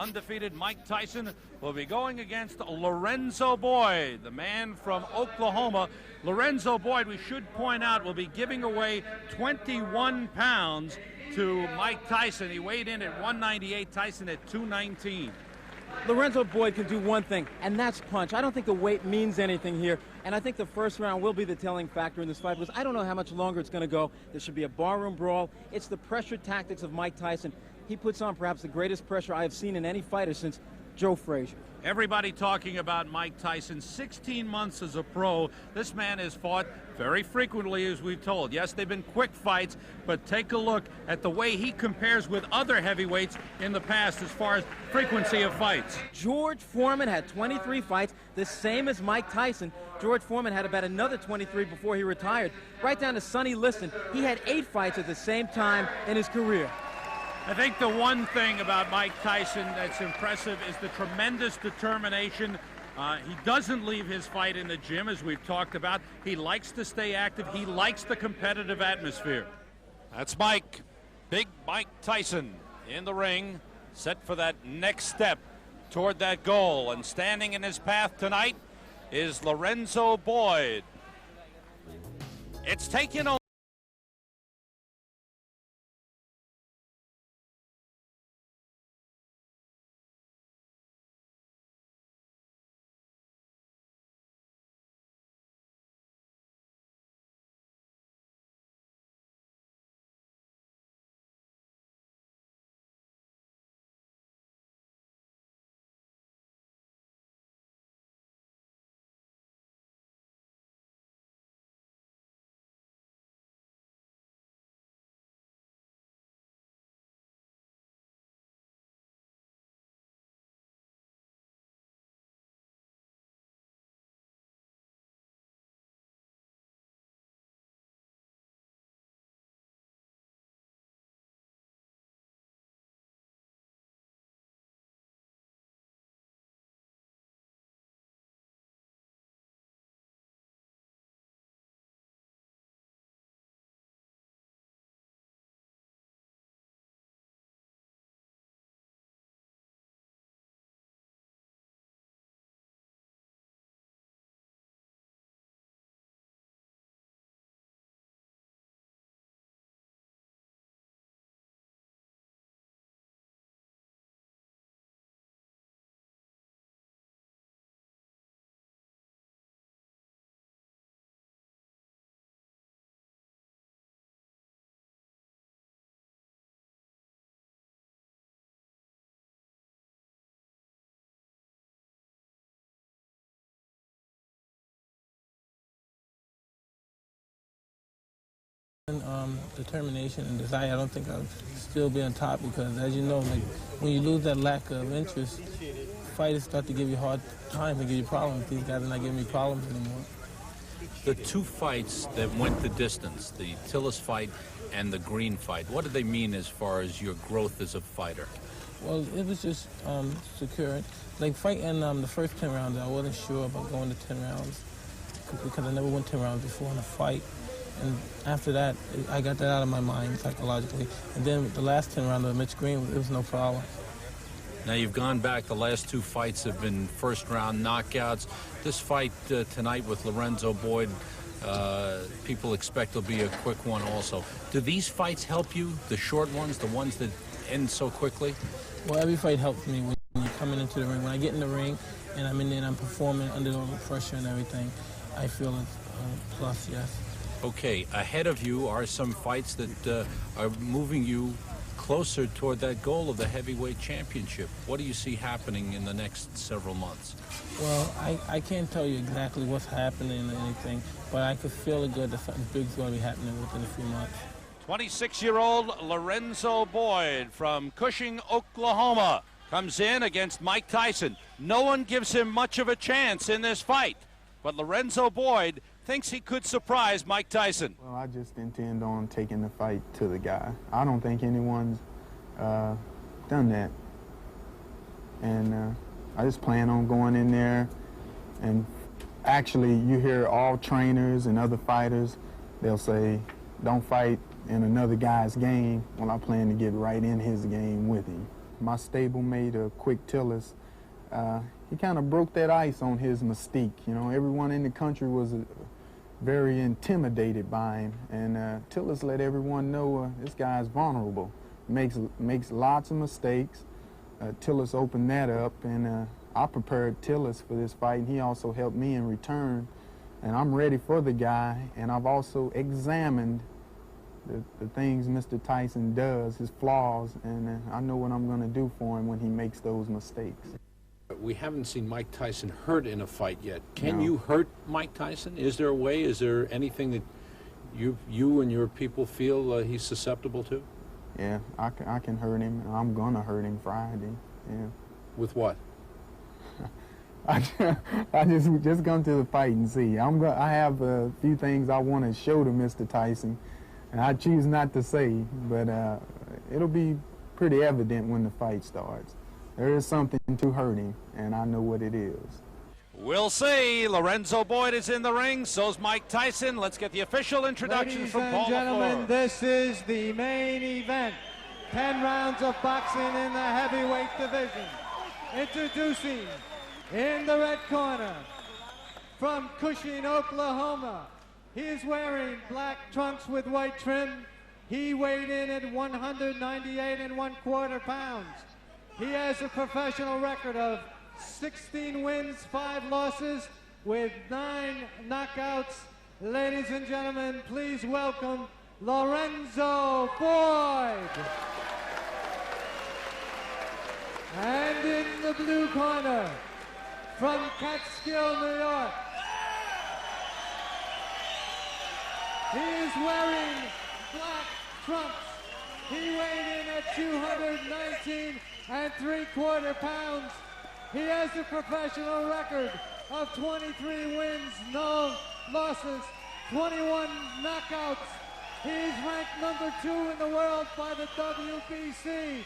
Undefeated Mike Tyson will be going against Lorenzo Boyd, the man from Oklahoma. Lorenzo Boyd, we should point out, will be giving away 21 pounds to Mike Tyson. He weighed in at 198, Tyson at 219. Lorenzo Boyd can do one thing, and that's punch. I don't think the weight means anything here, and I think the first round will be the telling factor in this fight because I don't know how much longer it's going to go. There should be a barroom brawl. It's the pressure tactics of Mike Tyson. He puts on perhaps the greatest pressure I have seen in any fighter since Joe Frazier. Everybody talking about Mike Tyson, 16 months as a pro. This man has fought very frequently, as we've told. Yes, they've been quick fights, but take a look at the way he compares with other heavyweights in the past as far as frequency of fights. George Foreman had 23 fights, the same as Mike Tyson. George Foreman had about another 23 before he retired. Right down to Sonny Liston, he had 8 fights at the same time in his career. I think the one thing about Mike Tyson that's impressive is the tremendous determination. He doesn't leave his fight in the gym, as we've talked about. He likes to stay active. He likes the competitive atmosphere. That's Mike, Big Mike Tyson, in the ring, set for that next step toward that goal. And standing in his path tonight is Lorenzo Boyd. It's taken over. Determination and desire. I don't think I'll still be on top because, as you know, like when you lose that lack of interest, fighters start to give you hard time and give you problems. These guys are not giving me problems anymore. The 2 fights that went the distance, the Tillis fight and the Green fight, what do they mean as far as your growth as a fighter? Well, it was just securing. Like fighting the first 10 rounds, I wasn't sure about going to 10 rounds because I never went 10 rounds before in a fight. And after that, I got that out of my mind psychologically. And then the last 10 rounds of Mitch Green, it was no problem. Now you've gone back, the last 2 fights have been first-round knockouts. This fight tonight with Lorenzo Boyd, people expect will be a quick one also. Do these fights help you, the short ones, the ones that end so quickly? Well, every fight helps me when you're coming into the ring. When I get in the ring and I'm in there and I'm performing under all the pressure and everything, I feel it's a plus, yes. Okay, ahead of you are some fights that are moving you closer toward that goal of the heavyweight championship. What do you see happening in the next several months? Well, I can't tell you exactly what's happening or anything, but I could feel it good that something big's going to be happening within a few months. 26-year-old Lorenzo Boyd from Cushing, Oklahoma, comes in against Mike Tyson. No one gives him much of a chance in this fight, but Lorenzo Boyd thinks he could surprise Mike Tyson. Well, I just intend on taking the fight to the guy. I don't think anyone's done that. And I just plan on going in there. And actually, you hear all trainers and other fighters, they'll say, don't fight in another guy's game. Well, I plan to get right in his game with him. my stablemate, Quick Tillis, he kind of broke that ice on his mystique. You know, everyone in the country was very intimidated by him, and Tillis let everyone know this guy's vulnerable, makes lots of mistakes. Tillis opened that up, and I prepared Tillis for this fight, and he also helped me in return. And I'm ready for the guy, and I've also examined the things Mr. Tyson does, his flaws, and I know what I'm going to do for him when he makes those mistakes. We haven't seen Mike Tyson hurt in a fight yet. Can No. you hurt Mike Tyson? Is there a way? Is there anything that you and your people feel he's susceptible to? Yeah, I can hurt him. I'm going to hurt him Friday. Yeah. With what? I just come to the fight and see. I have a few things I want to show to Mr. Tyson, and I choose not to say, but it'll be pretty evident when the fight starts. There is something to hurt him, and I know what it is. We'll see. Lorenzo Boyd is in the ring. So's Mike Tyson. Let's get the official introduction Ladies from and Paul gentlemen, LaFleur. this is the main event. 10 rounds of boxing in the heavyweight division. Introducing in the red corner, from Cushing, Oklahoma. He is wearing black trunks with white trim. He weighed in at 198 1/4 pounds. He has a professional record of 16 wins, 5 losses, with 9 knockouts. Ladies and gentlemen, please welcome Lorenzo Boyd. And in the blue corner, from Catskill, New York, he is wearing black trunks. He weighed in at 219 3/4 pounds. He has a professional record of 23 wins, no losses, 21 knockouts. He's ranked number 2 in the world by the WBC.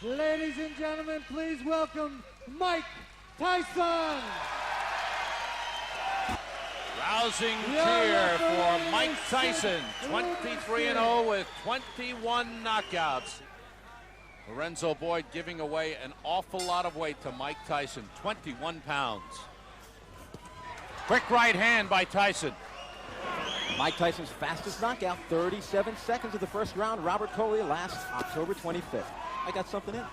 Ladies and gentlemen, please welcome Mike Tyson. Rousing cheer for Mike Tyson, 23-0 with 21 knockouts. Lorenzo Boyd giving away an awful lot of weight to Mike Tyson, 21 pounds. Quick right hand by Tyson. Mike Tyson's fastest knockout, 37 seconds of the first round. Robert Collier last October 25th. I got something in.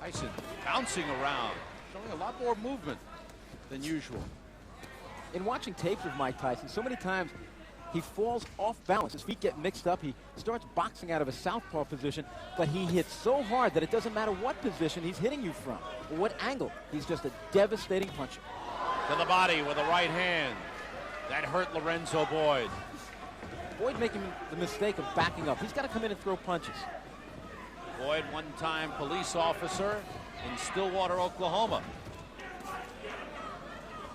Tyson bouncing around, showing a lot more movement than usual. In watching tapes of Mike Tyson, so many times he falls off balance. His feet get mixed up. He starts boxing out of a southpaw position, but he hits so hard that it doesn't matter what position he's hitting you from or what angle. He's just a devastating puncher. To the body with a right hand. That hurt Lorenzo Boyd. Boyd making the mistake of backing up. He's got to come in and throw punches. Boyd, one-time police officer in Stillwater, Oklahoma.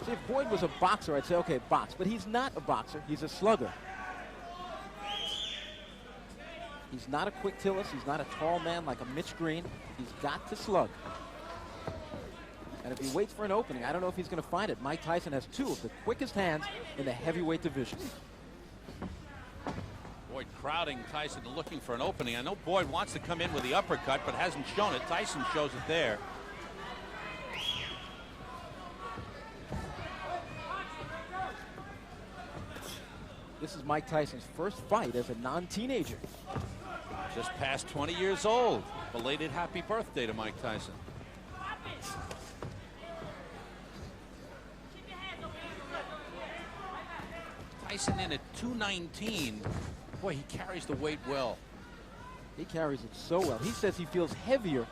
See, if Boyd was a boxer, I'd say, okay, box. But he's not a boxer. He's a slugger. He's not a Quick Tillis. He's not a tall man like a Mitch Green. He's got to slug. And if he waits for an opening, I don't know if he's going to find it. Mike Tyson has 2 of the quickest hands in the heavyweight division. Boyd crowding Tyson, looking for an opening. I know Boyd wants to come in with the uppercut, but hasn't shown it. Tyson shows it there. This is Mike Tyson's first fight as a non-teenager. Just past 20 years old. Belated happy birthday to Mike Tyson. Tyson in at 219. Boy, he carries the weight well. He carries it so well. He says he feels heavier,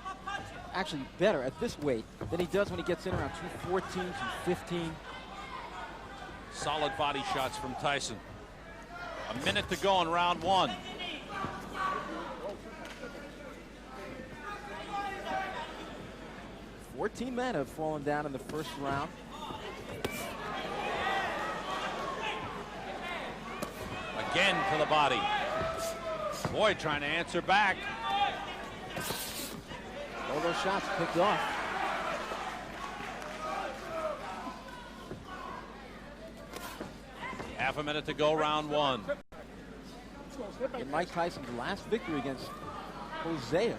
actually better at this weight than he does when he gets in around 214, 215. Solid body shots from Tyson. A minute to go in round 1. Fourteen men have fallen down in the first round. Again to the body. Boyd trying to answer back. All those shots picked off. Half a minute to go, round one. In Mike Tyson's last victory against Hosea,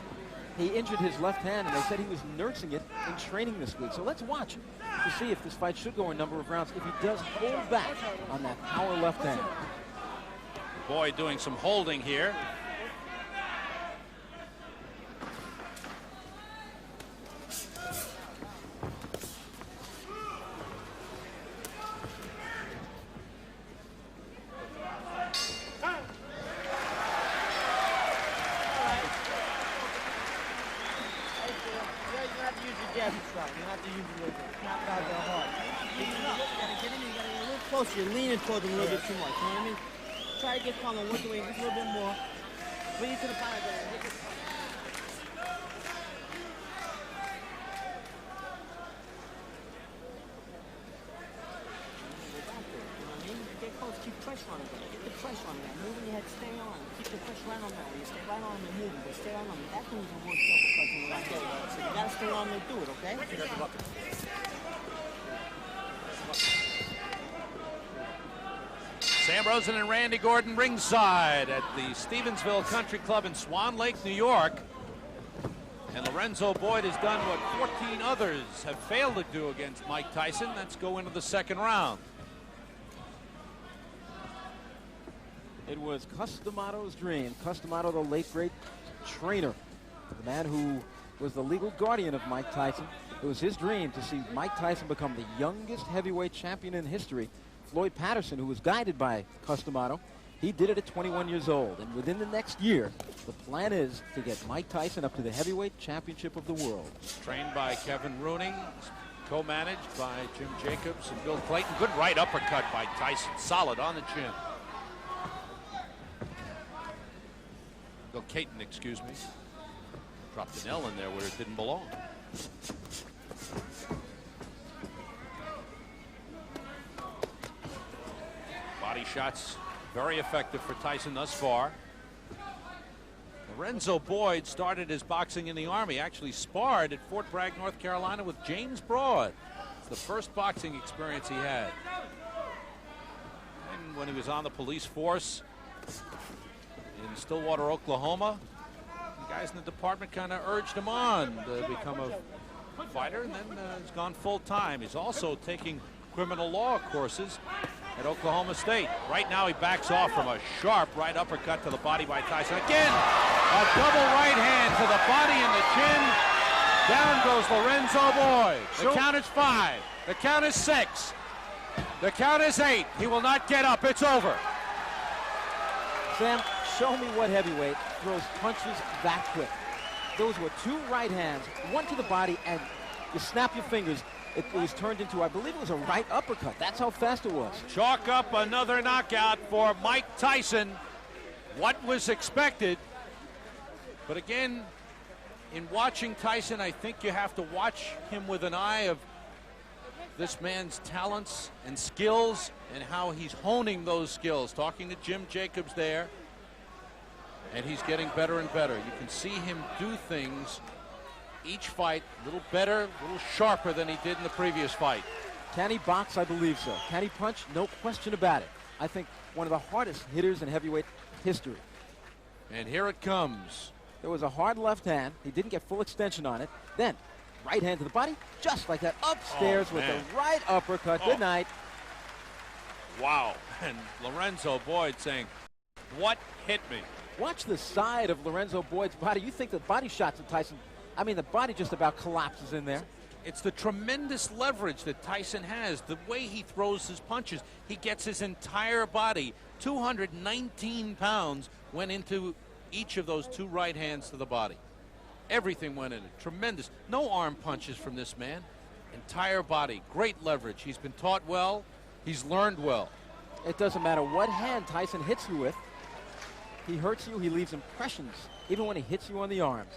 he injured his left hand, and they said he was nursing it in training this week. So let's watch to see if this fight should go a number of rounds, if he does hold back on that power left hand. Boyd doing some holding here. You're leaning toward him a little bit too much, you know what I mean? Try to get calm and work away just a little bit more. Bring it to the bottom. Get close, keep pressure on him. Get the pressure on him. Moving your head, stay on. Keep the pressure right on that. You stay right on him and moving, but stay on him. That's when you can work uppercuts in the right way. So you gotta stay on him and do it, okay? Sam Rosen and Randy Gordon ringside at the Stevensville Country Club in Swan Lake, New York. And Lorenzo Boyd has done what 14 others have failed to do against Mike Tyson. Let's go into the second round. It was Customato's dream. Customato, the late great trainer, the man who was the legal guardian of Mike Tyson. It was his dream to see Mike Tyson become the youngest heavyweight champion in history. Floyd Patterson, who was guided by Customato, he did it at 21 years old. And within the next year, the plan is to get Mike Tyson up to the heavyweight championship of the world. Trained by Kevin Rooney, co-managed by Jim Jacobs and Bill Clayton. Good right uppercut by Tyson, solid on the chin. Bill Clayton, excuse me. Dropped an L in there where it didn't belong. Body shots very effective for Tyson thus far. Lorenzo Boyd started his boxing in the Army, actually sparred at Fort Bragg, North Carolina with James Broad. It's the first boxing experience he had. And when he was on the police force in Stillwater, Oklahoma, the guys in the department kind of urged him on to become a fighter, and then he's gone full time. He's also taking criminal law courses at Oklahoma State. Right now he backs off from a sharp right uppercut to the body by Tyson. Again, a double right hand to the body and the chin. Down goes Lorenzo Boyd. The count is 5. The count is 6. The count is 8. He will not get up. It's over. Sam, show me what heavyweight throws punches that quick. Those were 2 right hands, one to the body, and you snap your fingers. It was turned into, I believe it was a right uppercut. That's how fast it was. Chalk up another knockout for Mike Tyson. What was expected? But again, in watching Tyson, I think you have to watch him with an eye of this man's talents and skills and how he's honing those skills. Talking to Jim Jacobs there, and he's getting better and better. You can see him do things each fight a little better, a little sharper than he did in the previous fight. Can he box? I believe so. Can he punch? No question about it. I think one of the hardest hitters in heavyweight history. And here it comes. There was a hard left hand. He didn't get full extension on it. Then, right hand to the body, just like that, upstairs with the right uppercut. Good night. Wow. And Lorenzo Boyd saying, what hit me? Watch the side of Lorenzo Boyd's body. You think the body shots of Tyson, I mean, the body just about collapses in there. It's the tremendous leverage that Tyson has. The way he throws his punches, he gets his entire body. 219 pounds went into each of those 2 right hands to the body. Everything went in it. Tremendous. No arm punches from this man. Entire body. Great leverage. He's been taught well. He's learned well. It doesn't matter what hand Tyson hits you with. He hurts you. He leaves impressions, even when he hits you on the arms.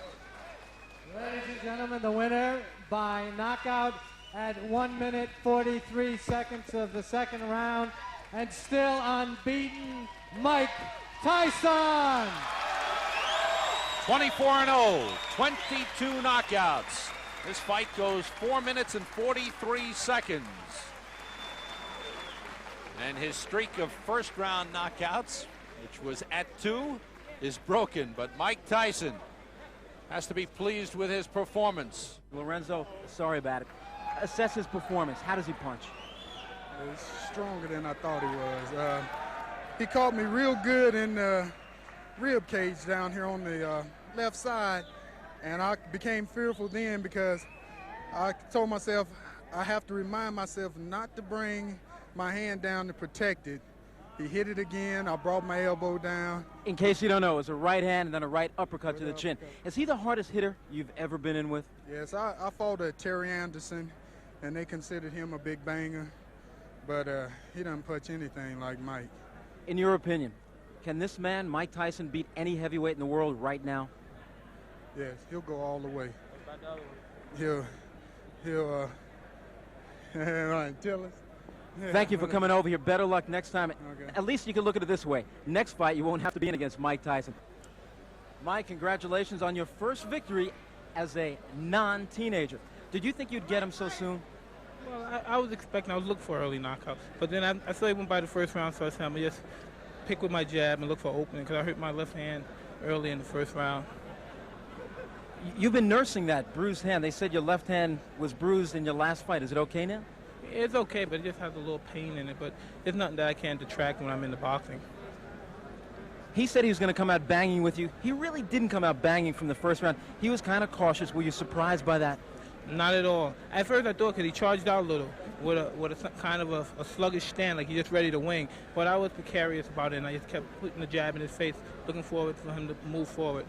Ladies and gentlemen, the winner by knockout at 1 minute 43 seconds of the second round, and still unbeaten, Mike Tyson. 24-0, 22 knockouts. This fight goes 4 minutes and 43 seconds. And his streak of first-round knockouts, which was at 2, is broken. But Mike Tyson has to be pleased with his performance. Lorenzo, sorry about it. Assess his performance. How does he punch? It's stronger than I thought he was. He caught me real good in the rib cage down here on the left side, and I became fearful then because I told myself I have to remind myself not to bring my hand down to protect it. He hit it again. I brought my elbow down. In case you don't know, it's a right hand and then a right uppercut to the chin. Is he the hardest hitter you've ever been in with? Yes, I fought Terry Anderson, and they considered him a big banger, but he doesn't punch anything like Mike. In your opinion, can this man, Mike Tyson, beat any heavyweight in the world right now? Yes, he'll go all the way. He'll tell us. Thank you for coming over here. Better luck next time. Okay. At least you can look at it this way. Next fight, you won't have to be in against Mike Tyson. Mike, congratulations on your first victory as a non-teenager. Did you think you'd get him so soon? Well, I was expecting, I was looking for an early knockout. But then I saw he went by the first round, so I said, I'm going to just pick with my jab and look for opening, because I hurt my left hand early in the first round. You've been nursing that bruised hand. They said your left hand was bruised in your last fight. Is it okay now? It's okay, but it just has a little pain in it. But it's nothing that I can't detract when I'm in the boxing. He said he was going to come out banging with you. He really didn't come out banging from the first round. He was kind of cautious. Were you surprised by that? Not at all. At first I thought because he charged out a little with a kind of a sluggish stand, like he's just ready to wing. But I was precarious about it, and I just kept putting the jab in his face, looking forward for him to move forward.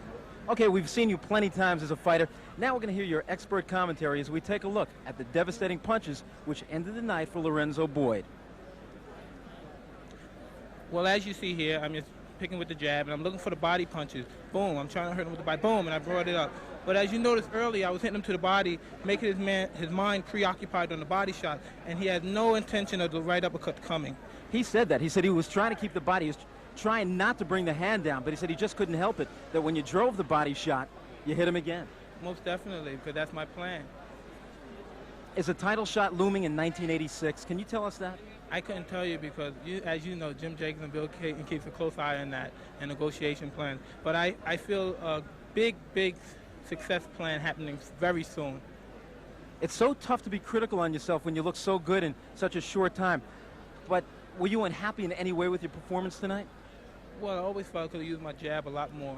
Okay, we've seen you plenty times as a fighter. Now we're going to hear your expert commentary as we take a look at the devastating punches which ended the night for Lorenzo Boyd. Well, as you see here, I'm just picking with the jab, and I'm looking for the body punches. Boom, I'm trying to hurt him with the body. Boom, and I brought it up. But as you noticed earlier, I was hitting him to the body, making his mind preoccupied on the body shot, and he had no intention of the right uppercut coming. He said that. He said he was trying to keep the body. He was trying not to bring the hand down, but he said he just couldn't help it, that when you drove the body shot, you hit him again. Most definitely, because that's my plan. Is a title shot looming in 1986? Can you tell us that? I couldn't tell you because, as you know, Jim Jacobs and Bill Cayton keeps a close eye on that and negotiation plan. But I feel a big success plan happening very soon. It's so tough to be critical on yourself when you look so good in such a short time. But were you unhappy in any way with your performance tonight? Well, I always felt I could have used my jab a lot more.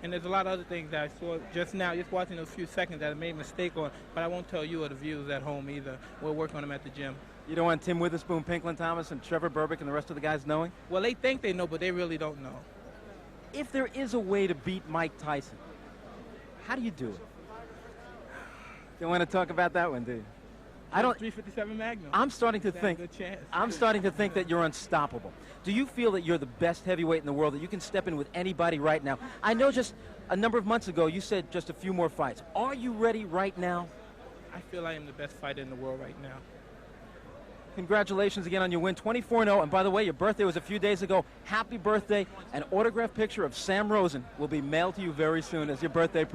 And there's a lot of other things that I saw just now, just watching those few seconds that I made a mistake on, but I won't tell you or the viewers at home either. We'll work on them at the gym. You don't want Tim Witherspoon, Pinklin Thomas, and Trevor Berbick and the rest of the guys knowing? Well, they think they know, but they really don't know. If there is a way to beat Mike Tyson, how do you do it? Don't want to talk about that one, do you? I don't. 357 Magnum. I'm starting to think. Good chance. I'm starting to think that you're unstoppable. Do you feel that you're the best heavyweight in the world, that you can step in with anybody right now? I know just a number of months ago you said just a few more fights. Are you ready right now? I feel I am the best fighter in the world right now. Congratulations again on your win, 24-0. And by the way, your birthday was a few days ago. Happy birthday. An autographed picture of Sam Rosen will be mailed to you very soon as your birthday